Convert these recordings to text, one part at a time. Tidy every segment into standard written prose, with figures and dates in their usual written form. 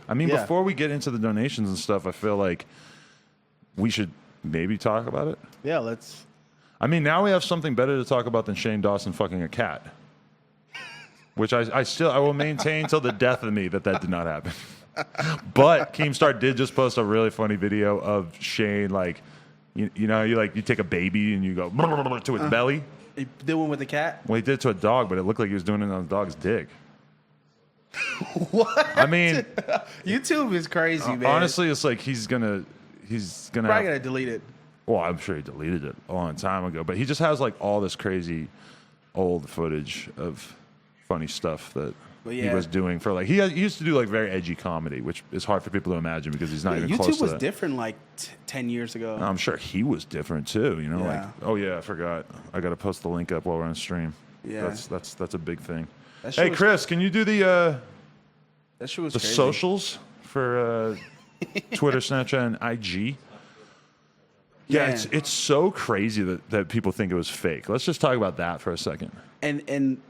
I mean, before we get into the donations and stuff, I feel like we should maybe talk about it. Yeah, let's. I mean, now we have something better to talk about than Shane Dawson fucking a cat. Which I will maintain till the death of me that did not happen. But Keemstar did just post a really funny video of Shane, like, you take a baby and you go to its belly. He did one with the cat? Well, he did it to a dog, but it looked like he was doing it on the dog's dick. What? I mean, YouTube is crazy, man. Honestly, it's like he's gonna probably gonna delete it. Well, I'm sure he deleted it a long time ago, but he just has like all this crazy old footage of funny stuff that he was doing for like he used to do like very edgy comedy, which is hard for people to imagine because he's not even close to that. YouTube was different like 10 years ago. I'm sure he was different too. You know, like I forgot. I got to post the link up while we're on stream. Yeah, that's a big thing. Hey, Chris, can you do the crazy. Socials for Twitter, Snapchat, and IG? Yeah, it's so crazy that people think it was fake. Let's just talk about that for a second. And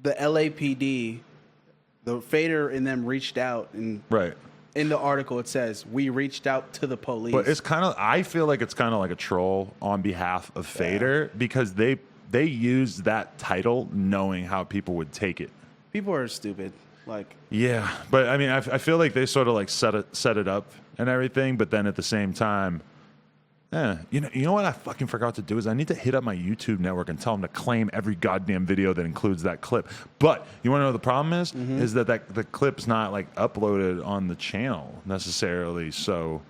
the LAPD, the Fader and them reached out, and in the article it says we reached out to the police. But it's I feel like it's kind of like a troll on behalf of Fader because they used that title knowing how people would take it. People are stupid. Yeah, but I mean, I feel like they sort of like set it up and everything, but then at the same time. Yeah, you know what I fucking forgot to do is I need to hit up my YouTube network and tell them to claim every goddamn video that includes that clip. But you want to know what the problem is? Is that the clip's not like uploaded on the channel necessarily. So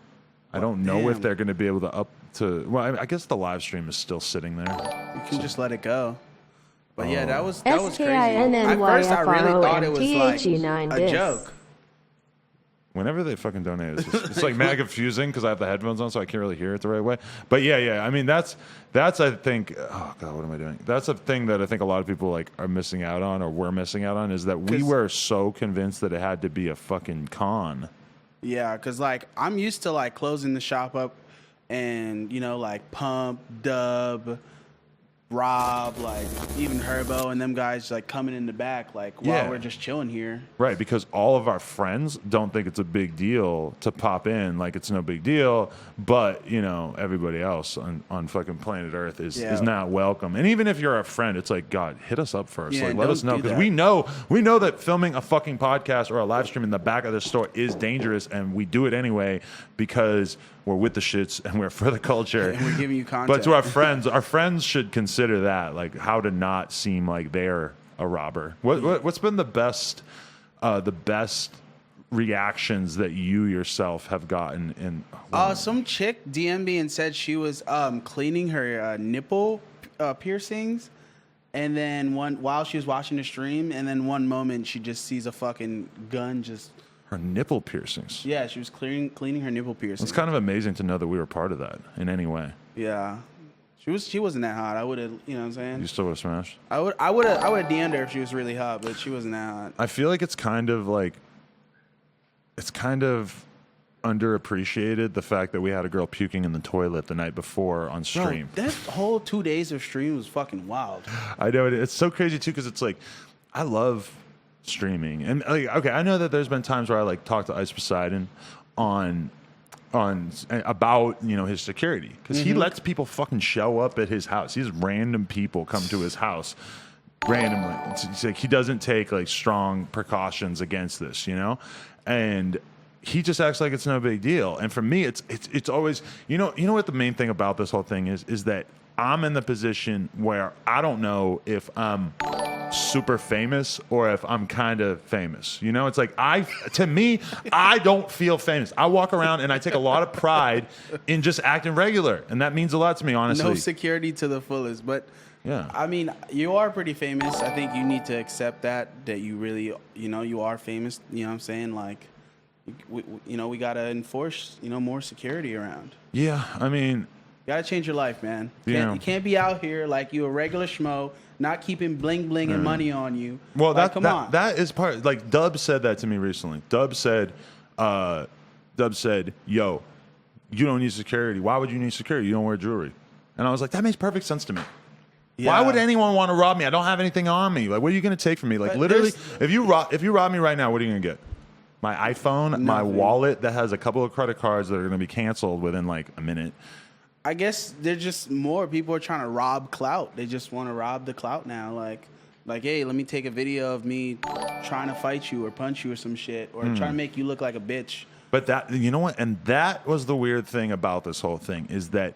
I don't know if they're going to be able to Well, I guess the live stream is still sitting there. You can just let it go. But yeah, that was crazy. At first, I really thought it was like a joke. Whenever they fucking donate, it's like mad confusing because I have the headphones on, so I can't really hear it the right way. But yeah. I mean, that's I think. Oh god, what am I doing? That's a thing that I think a lot of people like are missing out on, or we're missing out on, is that we were so convinced that it had to be a fucking con. Yeah, because like I'm used to like closing the shop up, and like Pump, Dub, Rob, like even Herbo and them guys like coming in the back like while we're just chilling here. Right, because all of our friends don't think it's a big deal to pop in, like it's no big deal, but everybody else on fucking planet Earth is not welcome. And even if you're a friend, it's like, God, hit us up first. Like let us know, because we know that filming a fucking podcast or a live stream in the back of the store is dangerous, and we do it anyway because we're with the shits and we're for the culture. And we're giving you content. But to our friends should consider that, like how to not seem like they're a robber. What's been the best reactions that you yourself have gotten in? Some chick DM'd me and said she was cleaning her nipple piercings, and then while she was watching the stream, and then one moment she just sees a fucking gun just. Her nipple piercings. Yeah, she was cleaning her nipple piercings. It's kind of amazing to know that we were part of that in any way. Yeah, she wasn't that hot. I would have, you know what I'm saying? You still would have smashed. I would have DM'd her if she was really hot, but she wasn't that hot. I feel like it's kind of underappreciated, the fact that we had a girl puking in the toilet the night before on stream. Bro, that whole 2 days of stream was fucking wild. I know it's so crazy too, because it's like I love streaming, and like, okay, I know that there's been times where I like talk to Ice Poseidon on about his security, because he lets people fucking show up at his house. He has random people come to his house randomly. It's like he doesn't take like strong precautions against this, and he just acts like it's no big deal. And for me, it's always what the main thing about this whole thing is that I'm in the position where I don't know if I'm super famous or if I'm kind of famous. It's like I don't feel famous. I walk around and I take a lot of pride in just acting regular, and that means a lot to me, honestly. No security to the fullest, but yeah, I mean, you are pretty famous. I think you need to accept that you really, you are famous. You know what I'm saying? Like, we got to enforce, more security around. Yeah, I mean, you gotta change your life, man. You can't be out here like you a regular schmo, not keeping bling bling and money on you. Well, come on. That is part. Like Dub said that to me recently. Dub said, "Yo, you don't need security. Why would you need security? You don't wear jewelry." And I was like, that makes perfect sense to me. Yeah. Why would anyone want to rob me? I don't have anything on me. Like, what are you going to take from me? Like, But literally, if you rob me right now, what are you going to get? My iPhone, my wallet that has a couple of credit cards that are going to be canceled within like a minute. I guess there's just more people are trying to rob clout. They just want to rob the clout now. Like, hey, let me take a video of me trying to fight you or punch you or some shit, or trying to make you look like a bitch. But that, you know what? And that was the weird thing about this whole thing, is that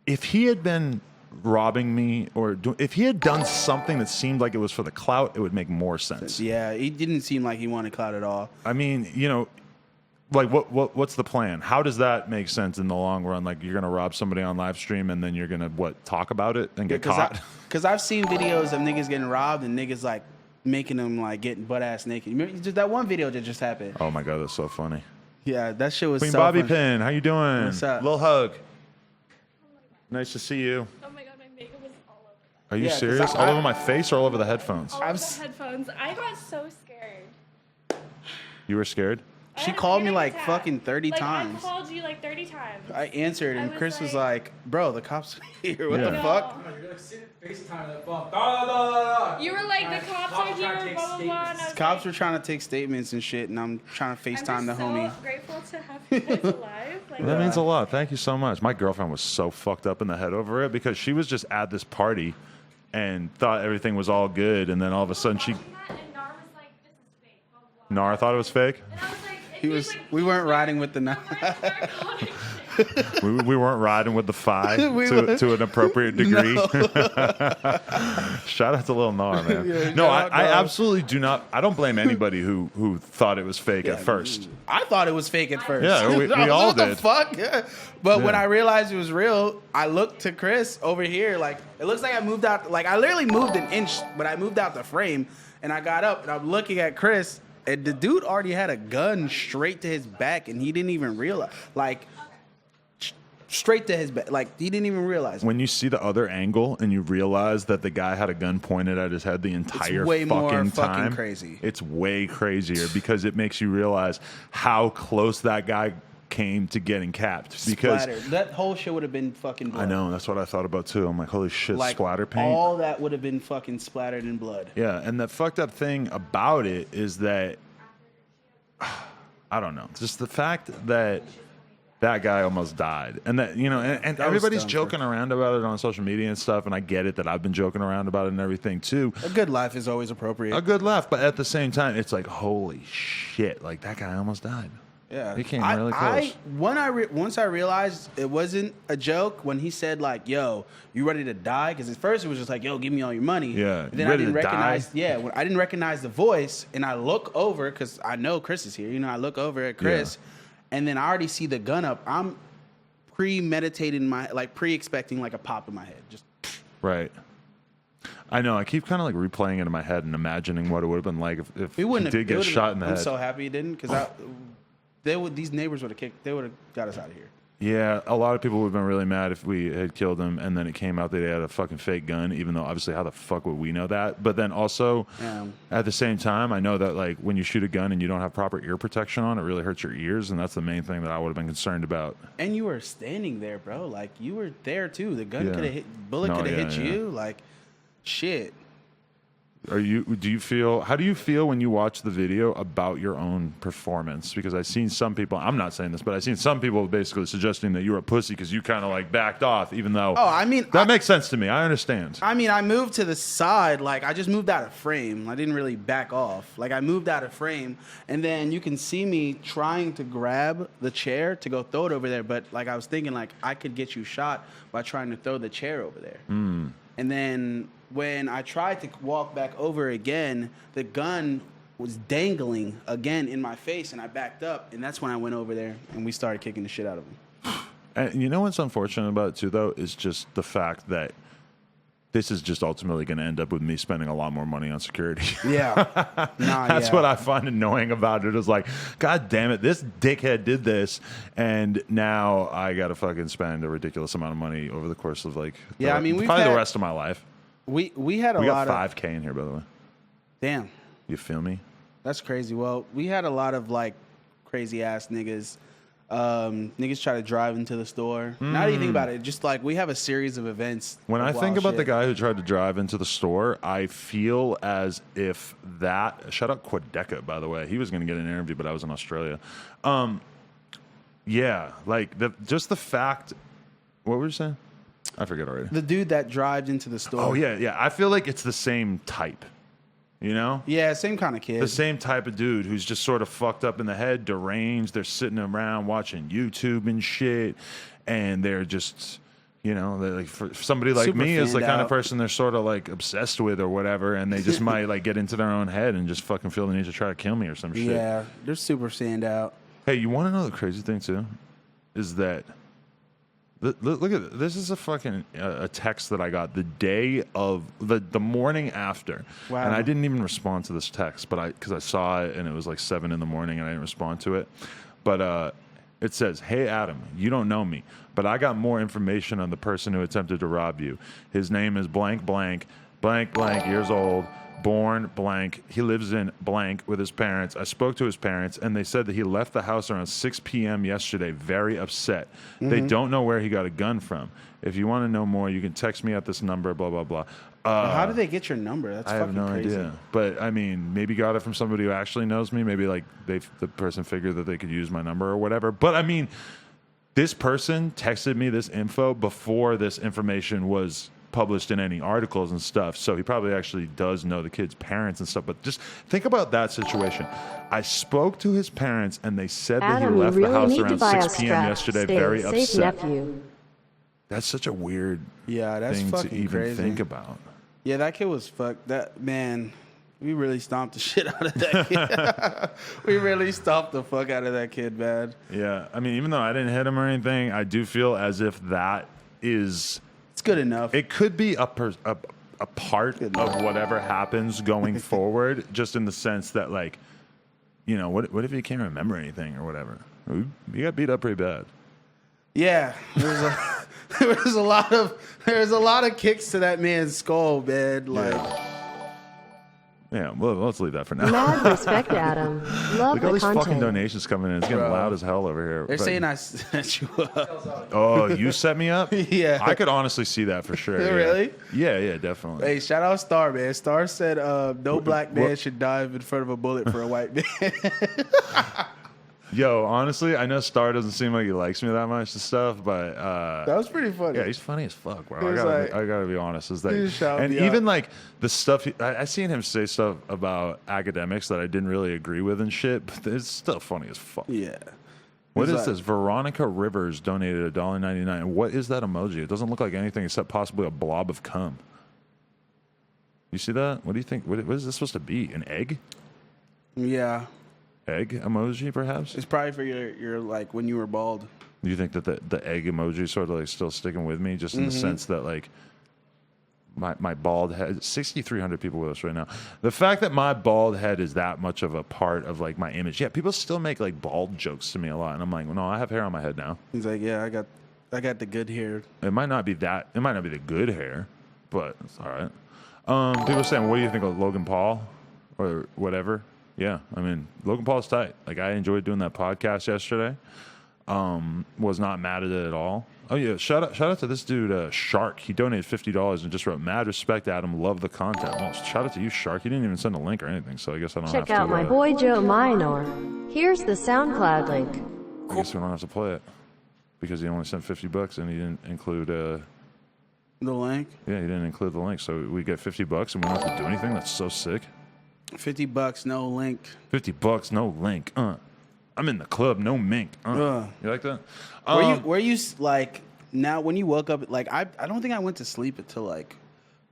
if he had been robbing me, or if he had done something that seemed like it was for the clout, it would make more sense. Yeah, he didn't seem like he wanted clout at all. I mean, you know, like what's the plan? How does that make sense in the long run? Like, you're gonna rob somebody on live stream and then you're gonna talk about it and get caught? Because I've seen videos of niggas getting robbed and niggas like making them like getting butt ass naked. You remember just that one video that just happened? Oh my god, that's so funny. Yeah, that shit was Queen so Bobby funny. Pin, how you doing? What's up? Little hug. Nice to see you. Oh my god, my makeup was all over. Are you serious? All over my face or all over the headphones? All over the headphones. I got so scared. You were scared? She called me like fucking 30 like, times. I called you like 30 times. I answered and Chris was like, bro, the cops are here. What Yeah. the fuck? You're like sitting FaceTime that phone. You were like, the cops are here, blah, blah, blah. And I was Cops like, were trying to take statements and shit, and I'm trying to FaceTime I'm the just homie. so grateful to have you guys alive. Like, That means a lot. Thank you so much. My girlfriend was so fucked up in the head over it because she was just at this party and thought everything was all good, and then all of a sudden she... and Nar was like, this is fake, blah, blah, blah. Nara thought it was fake? And I was like, We weren't riding with the knife. We weren't riding with the fi to an appropriate degree. Shout out to Lil Nar, man. Yeah, no, shout out, I dog. absolutely do not. I don't blame anybody who thought it was fake at first. I thought it was fake at first. Yeah, we I was all like, what did. the fuck? Yeah. But when Yeah. I realized it was real, I looked to Chris over here. Like, it looks like I moved out. Like, I literally moved an inch, but I moved out the frame. And I got up, and I'm looking at Chris. And the dude already had a gun straight to his back, and he didn't even realize. Like, straight to his back. Like, he didn't even realize. When you see the other angle and you realize that the guy had a gun pointed at his head the entire way more fucking fucking time, crazy. It's way crazier because it makes you realize how close that guy came to getting capped. Because Splattered. That whole shit would have been fucking blood. I know, that's what I thought about too. I'm like, holy shit, Like, splatter paint. all that would have been fucking splattered in blood. Yeah, and the fucked up thing about it is that I don't know, just the fact that that guy almost died, and that, you know, and That was everybody's dumb joking around about it on social media and stuff, and I get it that I've been joking around about it and everything too. A good laugh is always appropriate. A good laugh, but at the same time, it's like, holy shit, like that guy almost died. Yeah, He came really close. Once I realized it wasn't a joke when he said like, "Yo, you ready to die?" Because at first it was just like, "Yo, give me all your money." Yeah, And then you I ready didn't to die? recognize. Yeah, when I didn't recognize the voice, and I look over because I know Chris is here. You know, I look over at Chris, and then I already see the gun up. I'm premeditating pre-expecting like a pop in my head. Just Right. I know. I keep kind of like replaying it in my head and imagining what it would have been like if he did get shot in the head. I'm so happy he didn't because these neighbors would have kicked. They would have got us out of here. Yeah, a lot of people would have been really mad if we had killed him and then it came out that he had a fucking fake gun, even though obviously how the fuck would we know that? But then also, at the same time, I know that like when you shoot a gun and you don't have proper ear protection on, it really hurts your ears, and that's the main thing that I would have been concerned about. And you were standing there, bro. Like, you were there too. The gun Yeah. could have hit, bullet No, could have yeah, hit yeah. you. Like, shit. How do you feel when you watch the video about your own performance? Because I've seen some people, I'm not saying this, but I've seen some people basically suggesting that you were a pussy because you kind of like backed off, even though that makes sense to me. I understand. I mean, I moved to the side. Like, I just moved out of frame. I didn't really back off. Like, I moved out of frame, and then you can see me trying to grab the chair to go throw it over there. But like, I was thinking, like, I could get you shot by trying to throw the chair over there. And then when I tried to walk back over again, the gun was dangling again in my face, and I backed up, and that's when I went over there and we started kicking the shit out of him. And you know what's unfortunate about it too, though, is just the fact that this is just ultimately going to end up with me spending a lot more money on security. Yeah. That's what I find annoying about it, is like, God damn it, this dickhead did this, and now I got to fucking spend a ridiculous amount of money over the course of like, probably the rest of my life. We had we got 5K in here, by the way. Damn. You feel me? That's crazy. Well, we had a lot of like crazy ass niggas Niggas try to drive into the store. Now that you think about it, just like we have a series of events. When I think about the guy who tried to drive into the store, I feel as if that. Shout out Quadeca, by the way. He was going to get an interview, but I was in Australia. Yeah, like just the fact. What were you saying? I forget already. The dude that drives into the store. Oh yeah. I feel like it's the same type. You know? Yeah, same kind of kid. The same type of dude who's just sort of fucked up in the head, deranged. They're sitting around watching YouTube and shit, and they're just, you know, they're like for somebody like Super me is the kind fanned of out. person they're sort of like obsessed with or whatever, and they just might like get into their own head and just fucking feel the need to try to kill me or some shit. Yeah, they're super stand out. Hey, you want to know the crazy thing too? Is that look at this is a fucking a text that I got the day of the morning after. Wow. And I didn't even respond to this text, but because I saw it and it was like 7 a.m. and I didn't respond to it. But it says, "Hey Adam, you don't know me, but I got more information on the person who attempted to rob you. His name is blank blank blank blank years old. Born blank. He lives in blank with his parents. I spoke to his parents, and they said that he left the house around 6 p.m. yesterday, very upset. They don't know where he got a gun from. If you want to know more, you can text me at this number, blah, blah, blah." How did they get your number? That's I have fucking no crazy. idea. But, I mean, maybe got it from somebody who actually knows me. Maybe, like, the person figured that they could use my number or whatever. But, I mean, this person texted me this info before this information was published in any articles and stuff, so he probably actually does know the kid's parents and stuff. But just think about that situation. I spoke to his parents, and they said that he left the house around 6 p.m. yesterday, very upset. Nephew. That's such a weird That's thing fucking to even crazy. think about. Yeah, that kid was fucked. That man, we really stomped the shit out of that kid. We really stomped the fuck out of that kid, man. Yeah, I mean, even though I didn't hit him or anything, I do feel as if that is. It's good enough. It could be a part of whatever happens going forward, just in the sense that, like, you know, what if you can't remember anything or whatever? You got beat up pretty bad. Yeah, there was a lot of kicks to that man's skull, man. Like, Yeah, well, let's leave that for now. Mad respect, Adam. Love Look at all the these fucking content. donations coming in. It's getting loud as hell over here. they're But- saying I set you up. Oh, you set me up? Yeah. I could honestly see that for sure. Yeah. Really? Yeah, definitely. Hey, shout out Star, man. Star said no black man what- should dive in front of a bullet for a white man. Yo, honestly, I know Star doesn't seem like he likes me that much and stuff, but That was pretty funny. yeah, he's funny as fuck, bro. He I was gotta be honest. Is that, he just shouted and me even out. like the stuff I seen him say stuff about academics that I didn't really agree with and shit, but it's still funny as fuck. Yeah. What He's is this? Veronica Rivers donated $1.99. What is that emoji? It doesn't look like anything except possibly a blob of cum. You see that? What do you think? What is this supposed to be? An egg? Yeah. Egg emoji, perhaps? It's probably for your like when you were bald. Do you think that the egg emoji is sort of like still sticking with me, just in the sense that like my bald head? 6,300 people with us right now. The fact that my bald head is that much of a part of like my image. Yeah, people still make like bald jokes to me a lot, and I'm like, well, no, I have hair on my head now. He's like, yeah, I got the good hair. It might not be that. It might not be the good hair, but it's all right. People are saying, what do you think of Logan Paul or whatever? Yeah, I mean, Logan Paul's tight. Like, I enjoyed doing that podcast yesterday. Was not mad at it at all. Oh yeah, shout out to this dude, Shark. He donated $50 and just wrote, "Mad respect, Adam. Love the content." Well, shout out to you, Shark. You didn't even send a link or anything, so I guess I don't have Check to. out my boy Joe Minor. Here's the SoundCloud link. I guess we don't have to play it because he only sent $50 and he didn't include. The link. Yeah, he didn't include the link, so we get $50 and we don't have to do anything. That's so sick. $50, no link. $50, no link. I'm in the club, no mink. You like that? Were you like now when you woke up? Like I don't think I went to sleep until like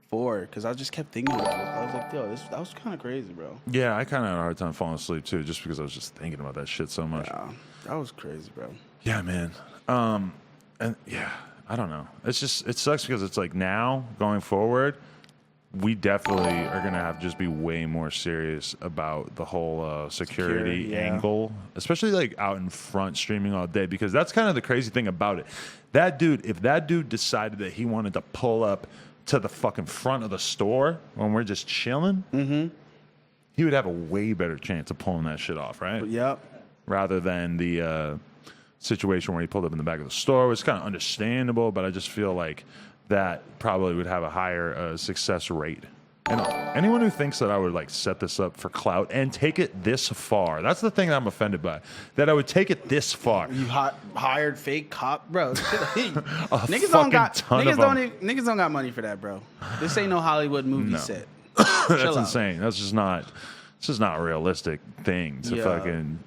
4 because I just kept thinking about it. I was like, yo, that was kind of crazy, bro. Yeah, I kind of had a hard time falling asleep too, just because I was just thinking about that shit so much. Yeah, that was crazy, bro. Yeah, man. And yeah, I don't know. It's just it sucks because it's like now going forward, we definitely are gonna have to just be way more serious about the whole security yeah. angle, especially like out in front streaming all day, because that's kind of the crazy thing about it. That dude, if that dude decided that he wanted to pull up to the fucking front of the store when we're just chilling, he would have a way better chance of pulling that shit off, right? Yep. Rather than the situation where he pulled up in the back of the store was kind of understandable, but I just feel like that probably would have a higher success rate. And anyone who thinks that I would like set this up for clout and take it this far, that's the thing that I'm offended by. That I would take it this far. You hired fake cop, bro. Niggas don't got money for that, bro. This ain't no Hollywood movie set. That's insane. That's just not. It's just not a realistic thing to fucking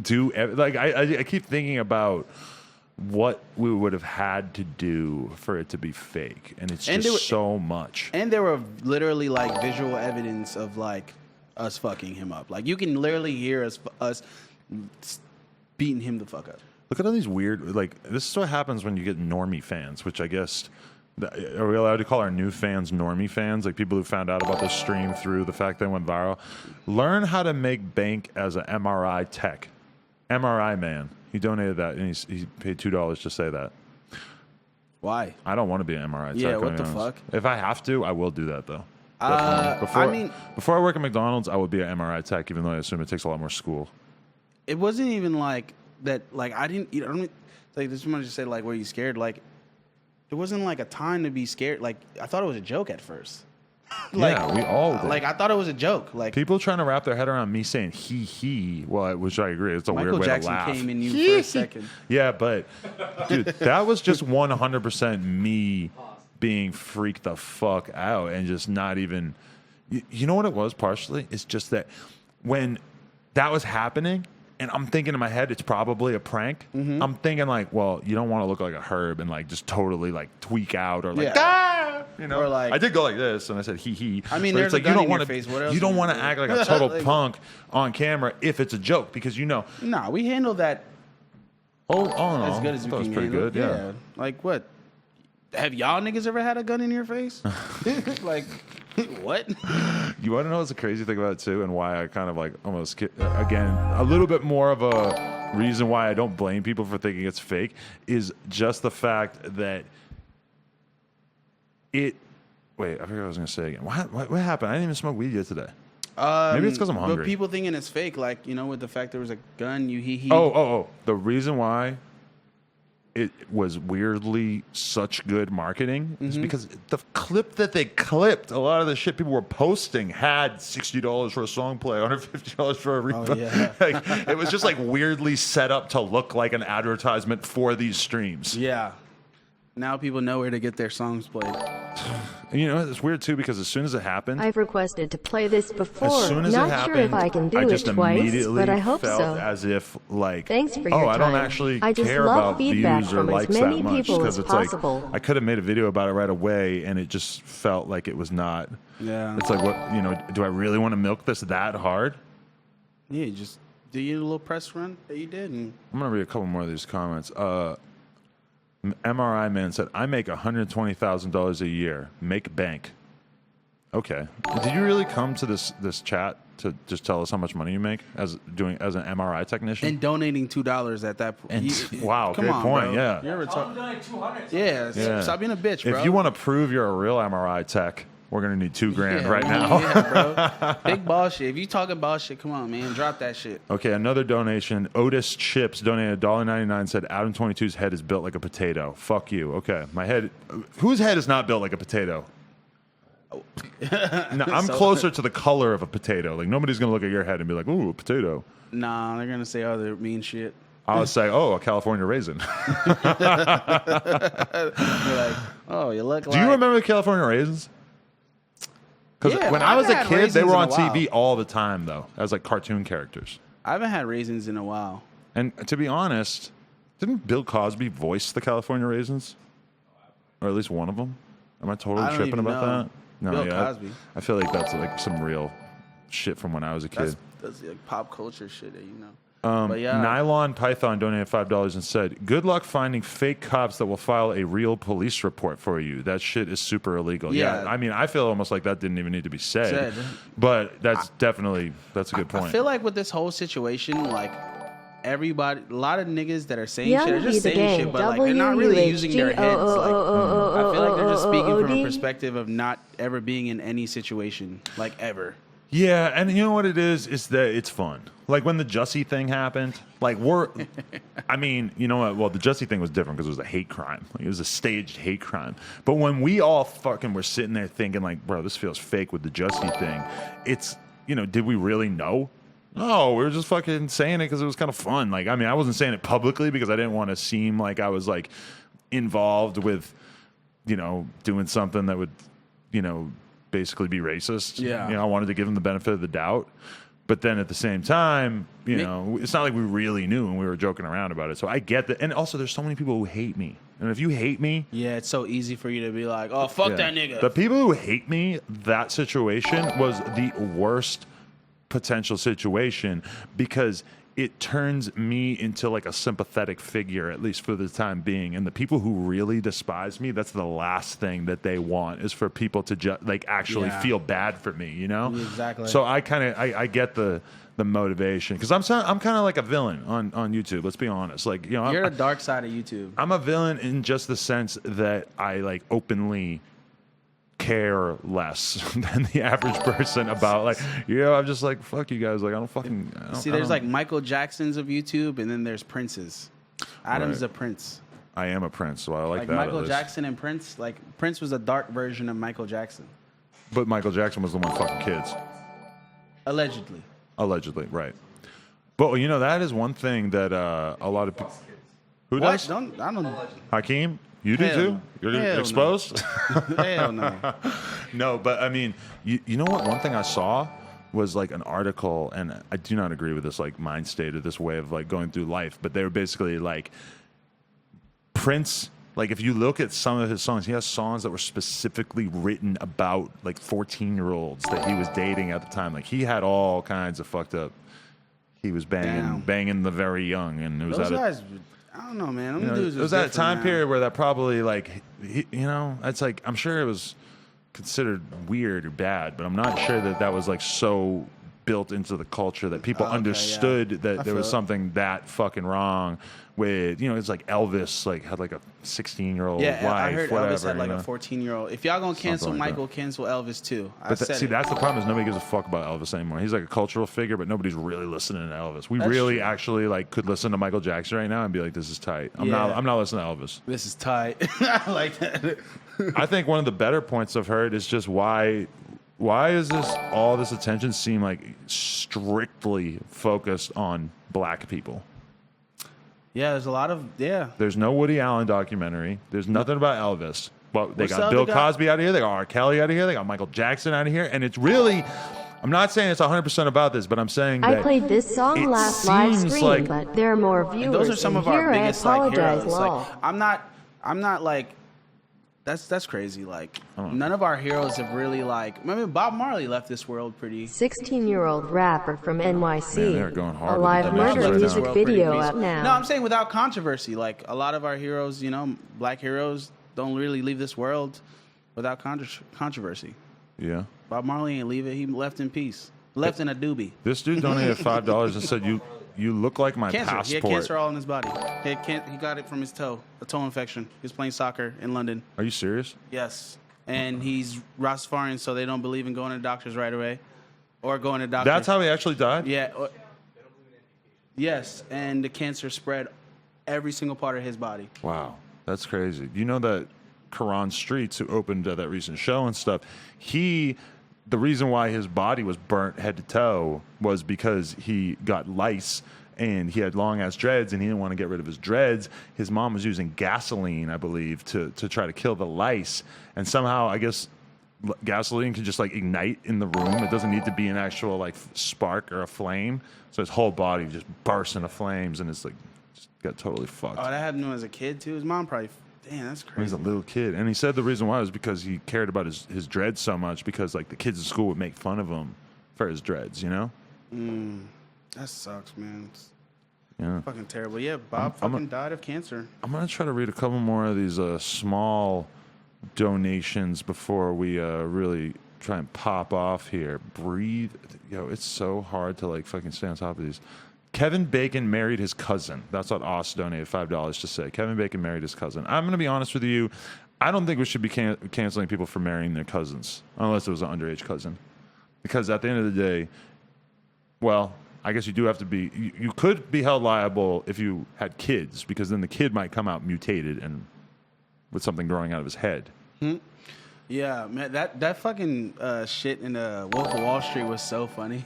do. Like I keep thinking about what we would have had to do for it to be fake, and it's just so much. And there were literally like visual evidence of like us fucking him up. Like you can literally hear us beating him the fuck up. Look at all these weird, like this is what happens when you get normie fans, which I guess, are we allowed to call our new fans normie fans? Like people who found out about this stream through the fact that it went viral. Learn how to make bank as an MRI tech. MRI man. He donated that, and he paid $2 to say that. Why? I don't want to be an MRI tech. Yeah, what the fuck? If I have to, I will do that, though. Before I work at McDonald's, I would be an MRI tech, even though I assume it takes a lot more school. It wasn't even like that. Like I didn't. Like this one just said, like, were you scared? Like, it wasn't like a time to be scared. Like I thought it was a joke at first. Like, yeah, we all did. Like I thought it was a joke. Like people trying to wrap their head around me saying he. Well, which I agree. It's a Michael weird way Jackson to laugh. came in you for a second. Yeah, but dude, that was just 100% me being freaked the fuck out and just not even. You know what it was? Partially, it's just that when that was happening. And I'm thinking in my head, it's probably a prank. Mm-hmm. I'm thinking like, well, you don't want to look like a herb and like just totally like tweak out or like, you know. Or like, I did go like this, and I said he. I mean, there's like you don't want to act like a total punk on camera if it's a joke because you know. Nah, we handled that. Oh no, as good as we can. That was pretty good. Yeah. Like what? Have y'all niggas ever had a gun in your face? Like. What? You want to know what's the crazy thing about it too, and why I kind of like almost again a little bit more of a reason why I don't blame people for thinking it's fake is just the fact that it. Wait, I forgot what I was gonna say again. What happened? I didn't even smoke weed yet today. Maybe it's because I'm hungry. But people thinking it's fake, like you know, with the fact there was a gun, Oh! The reason why it was weirdly such good marketing is because the clip that they clipped, a lot of the shit people were posting had $60 for a song play, $150 for a replay. Oh, yeah. Like, it was just like weirdly set up to look like an advertisement for these streams. Yeah. Now people know where to get their songs played. And you know, it's weird too because as soon as it happened, I've requested to play this before. As soon as Not it happened, sure if I can do I just it twice, immediately but I hope felt so. as if like, thanks for your I don't time. actually I just care love about feedback views or from as likes many that much people because as it's possible. like I could have made a video about it right away and it just felt like it was not. Yeah. It's like what do I really want to milk this that hard? Yeah, just do your little press run that you did. And I'm gonna read a couple more of these comments. MRI man said, "I make $120,000 a year. Make bank." Okay. Did you really come to this chat to just tell us how much money you make as an MRI technician? And donating $2 at that point. Wow, great point. Bro. Yeah. You're donating $200. Yeah. Stop being a bitch, bro. If you want to prove you're a real MRI tech, we're gonna need $2,000 right now. Yeah, bro. Big ball shit. If you talking ball shit, come on, man, drop that shit. Okay, another donation. Otis Chips donated $1.99. Said Adam22's head is built like a potato. Fuck you. Okay, my head. Whose head is not built like a potato? No, I'm closer to the color of a potato. Like nobody's gonna look at your head and be like, "Ooh, a potato." Nah, they're gonna say other mean shit. I'll say, "Oh, a California raisin." You're like, oh, you look. Do you remember the California raisins? Because when I was a kid, they were on TV all the time, though, as like cartoon characters. I haven't had raisins in a while. And to be honest, didn't Bill Cosby voice the California raisins, or at least one of them? Am I totally tripping about that? No, Bill Cosby. I feel like that's like some real shit from when I was a kid. That's like pop culture shit that you know. But yeah. Nylon Python donated $5 and said, "Good luck finding fake cops that will file a real police report for you. That shit is super illegal." Yeah. I mean, I feel almost like that didn't even need to be said. But that's a good point. I feel like with this whole situation, like everybody, a lot of niggas that are saying shit are just saying shit, but like they're not really using their heads. Like I feel like they're just speaking from a perspective of not ever being in any situation, like ever. Yeah, and you know what it is that it's fun. Like when the Jussie thing happened, like I mean, you know what? Well, the Jussie thing was different because it was a hate crime. Like, it was a staged hate crime. But when we all fucking were sitting there thinking like, bro, this feels fake with the Jussie thing, it's, you know, did we really know? No, we were just fucking saying it because it was kind of fun. Like, I mean, I wasn't saying it publicly because I didn't want to seem like I was like involved with, you know, doing something that would, you know, basically be racist. Yeah. You know, I wanted to give him the benefit of the doubt. But then at the same time, you know, it's not like we really knew and we were joking around about it. So I get that. And also, there's so many people who hate me. And if you hate me... Yeah, it's so easy for you to be like, oh, fuck that nigga. The people who hate me, that situation was the worst potential situation because it turns me into like a sympathetic figure, at least for the time being. And the people who really despise me, that's the last thing that they want is for people to just like actually feel bad for me, you know? Exactly. So I kind of, I get the motivation because I'm kind of like a villain on YouTube. Let's be honest. Like, you know, you're the dark side of YouTube. I'm a villain in just the sense that I like openly care less than the average person about like, you know, I'm just like, fuck you guys. Like, I don't see, there's like Michael Jacksons of YouTube and then there's Princes. Adam's a prince. I am a prince, so I like that. Michael Jackson and Prince, like Prince was a dark version of Michael Jackson. But Michael Jackson was the one fucking kids. Allegedly, right. But you know, that is one thing that a lot of people... Who what? does? I don't. Hakeem? You do too? You're exposed? Hell no. No, but I mean, you know what? One thing I saw was like an article, and I do not agree with this like mind state or this way of like going through life, but they were basically like Prince. Like if you look at some of his songs, he has songs that were specifically written about like 14-year-olds that he was dating at the time. Like he had all kinds of fucked up. He was banging the very young, and it was those guys. I don't know, man. It was that time period where that probably like, you know, it's like I'm sure it was considered weird or bad, but I'm not sure that was like so built into the culture that people understood that there was something that fucking wrong with, you know, it's like Elvis like had like a 16-year-old wife, I heard whatever, Elvis had like a 14-year-old. If y'all gonna cancel like Michael, cancel Elvis too. But see, that's the problem is nobody gives a fuck about Elvis anymore. He's like a cultural figure, but nobody's really listening to Elvis. We really actually like could listen to Michael Jackson right now and be like, this is tight. I'm not listening to Elvis. This is tight. I like that. I think one of the better points I've heard is just why is all this attention seem like strictly focused on black people? Yeah, there's a lot of There's no Woody Allen documentary. There's nothing about Elvis. Well, they got Bill Cosby out of here. They got R. Kelly out of here. They got Michael Jackson out of here. And it's really, I'm not saying it's 100% about this, but I'm saying that I played this song last live stream, but there are more viewers. Those are some of our biggest like heroes. Like, I'm not like. That's crazy. Like none of our heroes have really like. Remember, Bob Marley left this world pretty. 16-year-old rapper from NYC. Man, they're going hard a live murder music video up now. No, I'm saying without controversy. Like a lot of our heroes, you know, black heroes don't really leave this world without controversy. Yeah. Bob Marley ain't leave it. He left in peace. Left in a doobie. This dude donated $5 and said, "You look like my passport." He had cancer all in his body. He got it from his toe, a toe infection. He was playing soccer in London. Are you serious? Yes. And he's Rastafarian, so they don't believe in going to doctors right away, or going to doctors. That's how he actually died? Yeah. Yes, and the cancer spread every single part of his body. Wow, that's crazy. You know that Karan Streets, who opened that recent show and stuff, the reason why his body was burnt head to toe was because he got lice and he had long ass dreads and he didn't want to get rid of his dreads. His mom was using gasoline, I believe, to try to kill the lice. And somehow, I guess, gasoline can just like ignite in the room. It doesn't need to be an actual like spark or a flame. So his whole body just bursts into flames and it's like just got totally fucked. Oh, that happened to him as a kid too? His mom probably... Damn, that's crazy. He's a little kid. And he said the reason why was because he cared about his dreads so much because, like, the kids in school would make fun of him for his dreads, you know? That sucks, man. It's yeah. fucking terrible. Yeah, Bob died of cancer. I'm going to try to read a couple more of these small donations before we really try and pop off here. Breathe. Yo, it's so hard to, like, fucking stay on top of these. Kevin Bacon married his cousin. That's what Oss donated $5 to say. Kevin Bacon married his cousin. I'm going to be honest with you. I don't think we should be canceling people for marrying their cousins, unless it was an underage cousin. Because at the end of the day, well, I guess you do have to be. You could be held liable if you had kids, because then the kid might come out mutated and with something growing out of his head. Yeah, man, that fucking shit in Wolf of Wall Street was so funny.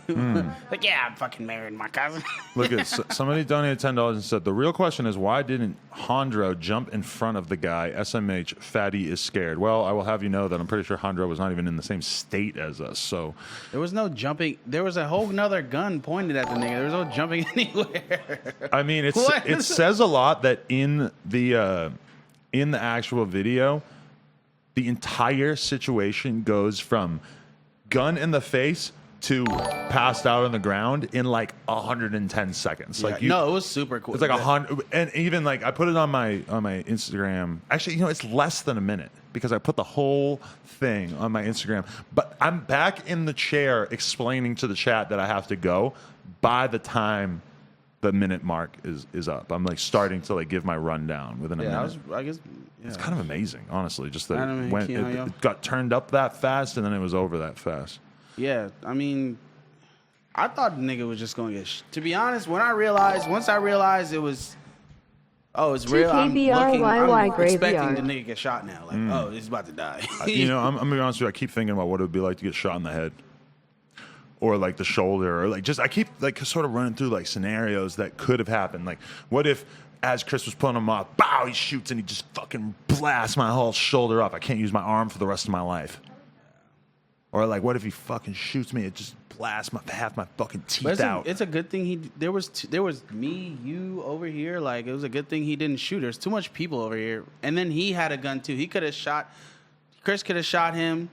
Like, yeah, I'm fucking married my cousin. Look at somebody donated $10 and said the real question is why didn't Hondro jump in front of the guy? SMH Fatty is scared. Well, I will have you know that I'm pretty sure Hondro was not even in the same state as us. So there was no jumping. There was a whole nother gun pointed at the nigga. There was no jumping anywhere. I mean, it says a lot that in the actual video, the entire situation goes from gun in the face to passed out on the ground in like 110 seconds. Yeah, Like no, it was super cool. It's like 100, and even like I put it on my Instagram. Actually, it's less than a minute because I put the whole thing on my Instagram. But I'm back in the chair explaining to the chat that I have to go by the time the minute mark is up. I'm like starting to like give my rundown within a minute. I guess. Yeah. It's kind of amazing, honestly. Just that it got turned up that fast and then it was over that fast. Yeah, I mean, I thought the nigga was just going to get... To be honest, once I realized it was... Oh, it's real. I'm expecting the nigga to get shot now. Like, oh, he's about to die. I'm going to be honest with you. I keep thinking about what it would be like to get shot in the head. Or like the shoulder. Or like just... I keep like sort of running through like scenarios that could have happened. Like, what if... As Chris was pulling him off, bow, he shoots and he just fucking blasts my whole shoulder up. I can't use my arm for the rest of my life. Or like, what if he fucking shoots me? It just blasts half my fucking teeth out. It's a good thing there was me, you over here. Like, it was a good thing he didn't shoot. There's too much people over here. And then he had a gun too. He could have shot. Chris could have shot him,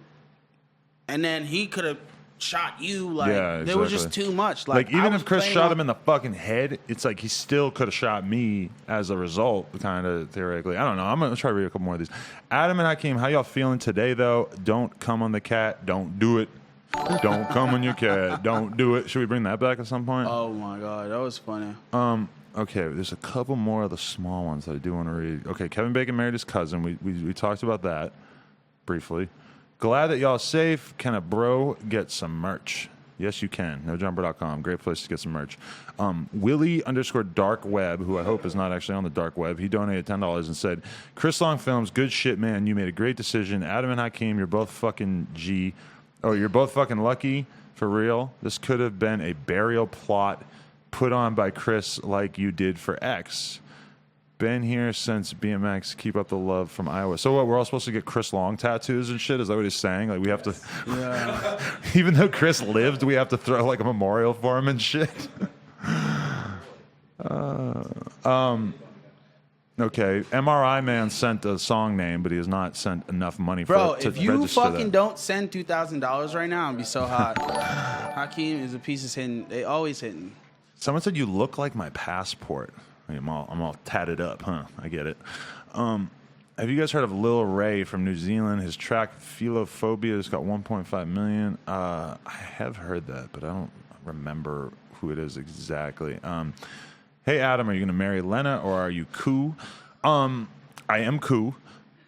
and then he could have shot you. Like, yeah, exactly. There was just too much. Like even if Chris shot him in the fucking head, it's like he still could have shot me as a result, kind of theoretically. I don't know. I'm gonna try to read a couple more of these. Adam and Hakeem, how y'all feeling today though? Don't come on the cat. Don't do it. Don't come on your cat. Don't do it. Should we bring that back at some point? Oh my god, that was funny. Okay, there's a couple more of the small ones that I do want to read. Okay, Kevin Bacon married his cousin. We talked about that briefly. Glad that y'all safe. Can a bro get some merch? Yes, you can. NoJumper.com. Great place to get some merch. Willie_dark web, who I hope is not actually on the dark web, he donated $10 and said, Chris Long Films, good shit, man. You made a great decision. Adam and Hakeem, you're both fucking G. Oh, you're both fucking lucky. For real. This could have been a burial plot put on by Chris like you did for X. Been here since BMX. Keep up the love from Iowa. So what? We're all supposed to get Chris Long tattoos and shit? Is that what he's saying? Like we have to. Yeah. Even though Chris lived, we have to throw like a memorial for him and shit. Okay. MRI Man sent a song name, but he has not sent enough money for it to if you register fucking that. Don't send $2,000 right now, I'd be so hot. Hakeem is a piece of hitting. They always hitting. Someone said you look like my passport. I'm all tatted up, huh? I get it. Have you guys heard of Lil Ray from New Zealand? His track Philophobia has got 1.5 million. I have heard that, but I don't remember who it is exactly. Hey, Adam, are you going to marry Lena or are you cool? I am cool.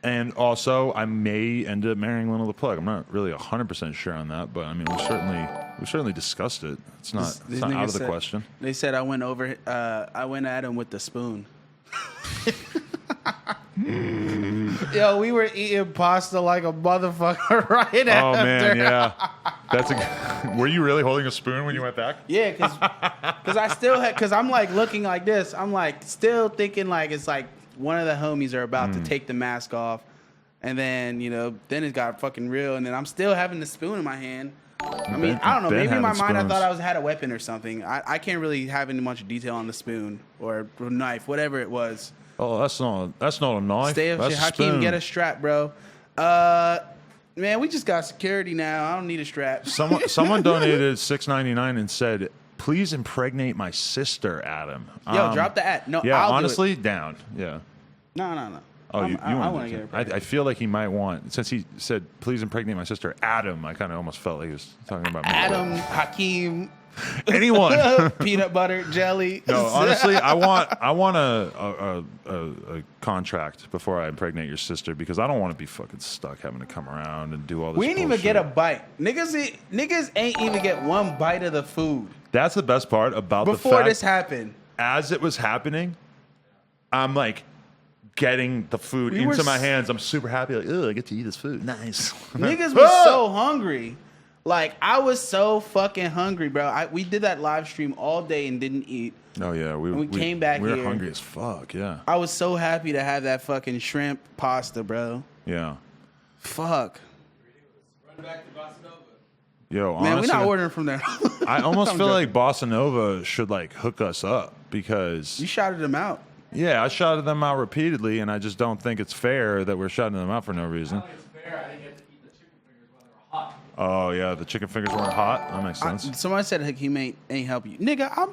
And also, I may end up marrying Lena the Plug. I'm not really 100% sure on that, but I mean, we certainly discussed it. It's not out of the question. They said I went at him with the spoon. Yo, we were eating pasta like a motherfucker right after. Oh man, yeah. Were you really holding a spoon when you went back? Yeah, because I'm like looking like this. I'm like still thinking like it's like one of the homies are about to take the mask off, and then then it got fucking real, and then I'm still having the spoon in my hand. I mean, I don't know. Maybe in my mind I thought I had a weapon or something. I can't really have any much detail on the spoon or knife, whatever it was. Oh, that's not a knife. Stay up, Hakeem, get a strap, bro. Man, we just got security now. I don't need a strap. Someone donated $6.99 and said, "Please impregnate my sister, Adam." Yo, drop the ad. No, yeah, I'll honestly, do it. down. Yeah. No. Oh, you I want want to get her pregnant. I feel like he might want, since he said, please impregnate my sister, Adam. I kind of almost felt like he was talking about me. Adam, Hakeem, anyone. peanut butter, jelly. No, honestly, I want a contract before I impregnate your sister because I don't want to be fucking stuck having to come around and do all this. We didn't even bullshit. get a bite. Niggas ain't even get one bite of the food. That's the best part about before the fact. this happened. As it was happening, I'm like getting the food into my hands. I'm super happy. Like, oh, I get to eat this food. Nice. Niggas was so hungry. Like, I was so fucking hungry, bro. We did that live stream all day and didn't eat. Oh, yeah. We came back we here. were hungry as fuck, yeah. I was so happy to have that fucking shrimp pasta, bro. Yeah. Fuck. Run back to Bossa Nova. Yo, honestly, Man, we're not ordering from there. I almost feel like Bossa Nova should, like, hook us up because... You shouted them out. Yeah, I shouted them out repeatedly, and I just don't think it's fair that we're shouting them out for no reason. I don't think it's fair. I didn't get to eat the chicken fingers while they were hot. Oh, yeah, the chicken fingers weren't hot? That makes sense. Somebody said Hakeem ain't help you. Nigga, I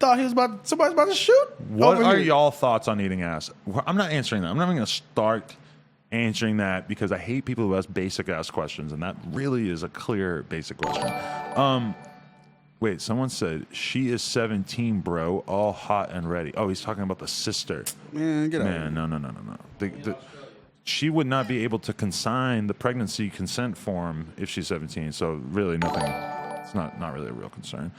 thought somebody's about to shoot. What over are here. y'all thoughts on eating ass? I'm not answering that. I'm not even going to start answering that because I hate people who ask basic ass questions, and that really is a clear basic question. Wait, someone said, she is 17, bro, all hot and ready. Oh, he's talking about the sister. Man, get out. Man, no. She would not be able to consign the pregnancy consent form if she's 17, so really nothing. It's not really a real concern.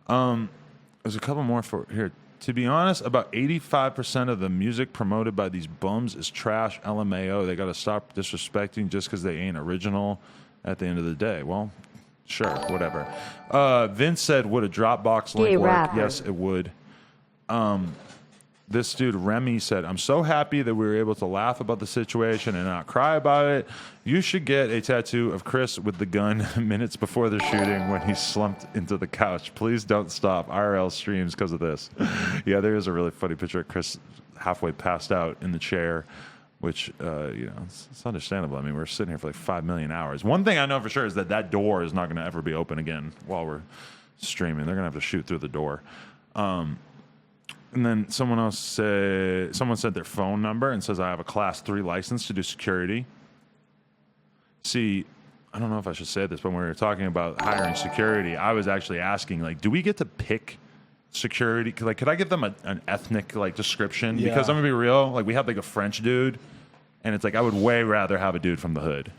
There's a couple more for here. To be honest, about 85% of the music promoted by these bums is trash. LMAO. They got to stop disrespecting just because they ain't original at the end of the day. Well, sure, whatever. Vince said, would a Dropbox link Gay work? rapper. Yes, it would. This dude, Remy, said, I'm so happy that we were able to laugh about the situation and not cry about it. You should get a tattoo of Chris with the gun minutes before the shooting when he slumped into the couch. Please don't stop IRL streams because of this. Yeah, there is a really funny picture of Chris halfway passed out in the chair, which, it's understandable. I mean, we're sitting here for like 5 million hours. One thing I know for sure is that door is not going to ever be open again while we're streaming. They're going to have to shoot through the door. And then someone said their phone number and says, I have a class 3 license to do security. See, I don't know if I should say this, but when we were talking about hiring security, I was actually asking, like, do we get to pick security? Like, could I give them an ethnic, like, description? Yeah. Because I'm going to be real. Like, we have, like, a French dude, and it's like, I would way rather have a dude from the hood.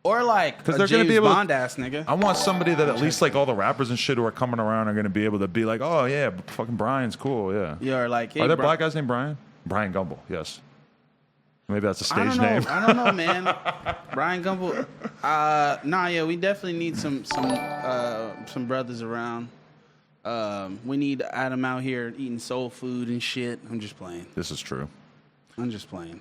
Or like a they're James gonna be able Bond ass nigga. I want somebody that at least like all the rappers and shit who are coming around are going to be able to be like, oh yeah, fucking Brian's cool, yeah. Yeah, or like, hey, Are there black guys named Brian? Brian Gumble, yes. Maybe that's a stage name. I don't know, man. Brian Gumble. Yeah, we definitely need some brothers around. We need Adam out here eating soul food and shit. I'm just playing. This is true. I'm just playing.